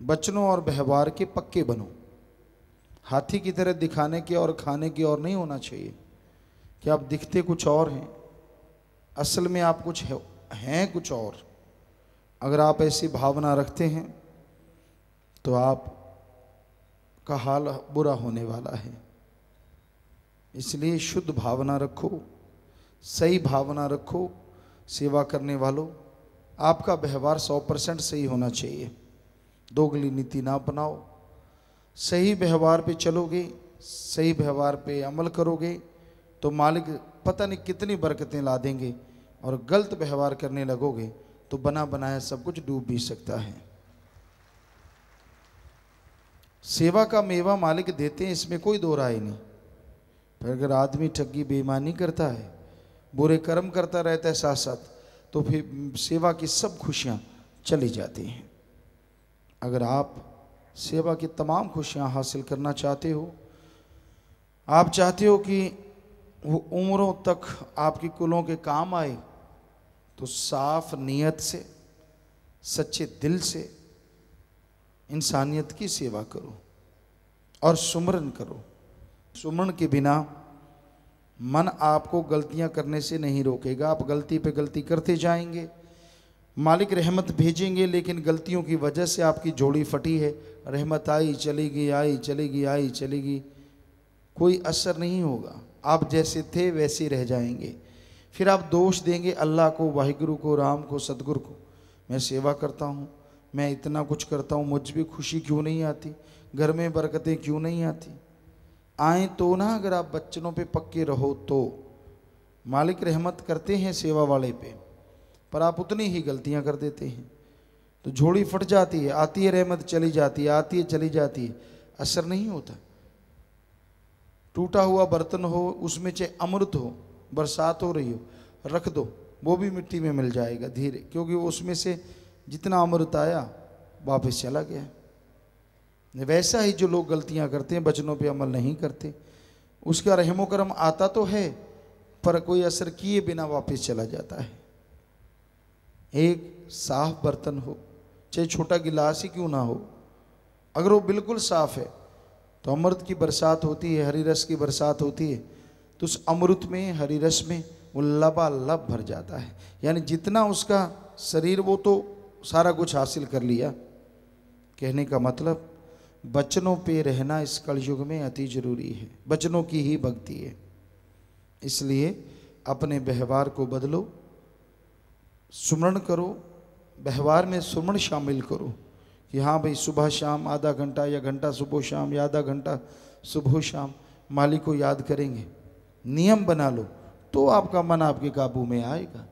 बचनों और व्यवहार के पक्के बनो। हाथी की तरह दिखाने के और खाने की और नहीं होना चाहिए कि आप दिखते कुछ और हैं, असल में आप कुछ हैं कुछ और। अगर आप ऐसी भावना रखते हैं तो आप का हाल बुरा होने वाला है। इसलिए शुद्ध भावना रखो, सही भावना रखो। सेवा करने वालों, आपका व्यवहार 100% सही होना चाहिए। दोगली नीति ना अपनाओ। सही व्यवहार पे चलोगे, सही व्यवहार पे अमल करोगे तो मालिक पता नहीं कितनी बरकतें ला देंगे। और गलत व्यवहार करने लगोगे तो बना बनाया सब कुछ डूब भी सकता है। सेवा का मेवा मालिक देते हैं, इसमें कोई दो राय नहीं। पर अगर आदमी ठगी बेईमानी करता है, बुरे कर्म करता रहता है साथ साथ, तो फिर सेवा की सब खुशियां चली जाती हैं। अगर आप सेवा की तमाम खुशियां हासिल करना चाहते हो, आप चाहते हो कि वो उम्रों तक आपकी कुलों के काम आए, तो साफ नीयत से, सच्चे दिल से इंसानियत की सेवा करो और सुमरन करो। सुमरन के बिना मन आपको गलतियां करने से नहीं रोकेगा। आप गलती पे गलती करते जाएंगे, मालिक रहमत भेजेंगे, लेकिन गलतियों की वजह से आपकी जोड़ी फटी है। रहमत आई चलेगी, आई चलेगी, आई चलेगी, कोई असर नहीं होगा। आप जैसे थे वैसे रह जाएंगे। फिर आप दोष देंगे अल्लाह को, वाहिगुरु को, राम को, सतगुरु को। मैं सेवा करता हूँ, मैं इतना कुछ करता हूँ, मुझ भी खुशी क्यों नहीं आती, घर में बरकतें क्यों नहीं आती। आए तो ना, अगर आप बच्चों पे पक्के रहो तो मालिक रहमत करते हैं सेवा वाले पे, पर आप उतनी ही गलतियां कर देते हैं तो झोली फट जाती है। आती है रहमत, चली जाती है, आती है चली जाती है, असर नहीं होता। टूटा हुआ बर्तन हो, उसमें चाहे अमृत हो, बरसात हो रही हो, रख दो, वो भी मिट्टी में मिल जाएगा धीरे, क्योंकि उसमें से जितना अमृत आया वापस चला गया। वैसा ही जो लोग गलतियां करते हैं, वचनों पे अमल नहीं करते, उसका रहमो करम आता तो है पर कोई असर किए बिना वापस चला जाता है। एक साफ बर्तन हो, चाहे छोटा गिलास ही क्यों ना हो, अगर वो बिल्कुल साफ है तो अमृत की बरसात होती है, हरी रस की बरसात होती है, तो उस अमृत में, हरी रस में वो लबालब भर जाता है। यानी जितना उसका शरीर, वो तो सारा कुछ हासिल कर लिया। कहने का मतलब बचनों पे रहना इस कलयुग में अति जरूरी है। बचनों की ही भक्ति है। इसलिए अपने व्यवहार को बदलो, सुमरण करो, व्यवहार में सुमरण शामिल करो कि हाँ भाई सुबह शाम आधा घंटा या घंटा सुबह शाम या आधा घंटा सुबह शाम मालिक को याद करेंगे। नियम बना लो तो आपका मन आपके काबू में आएगा।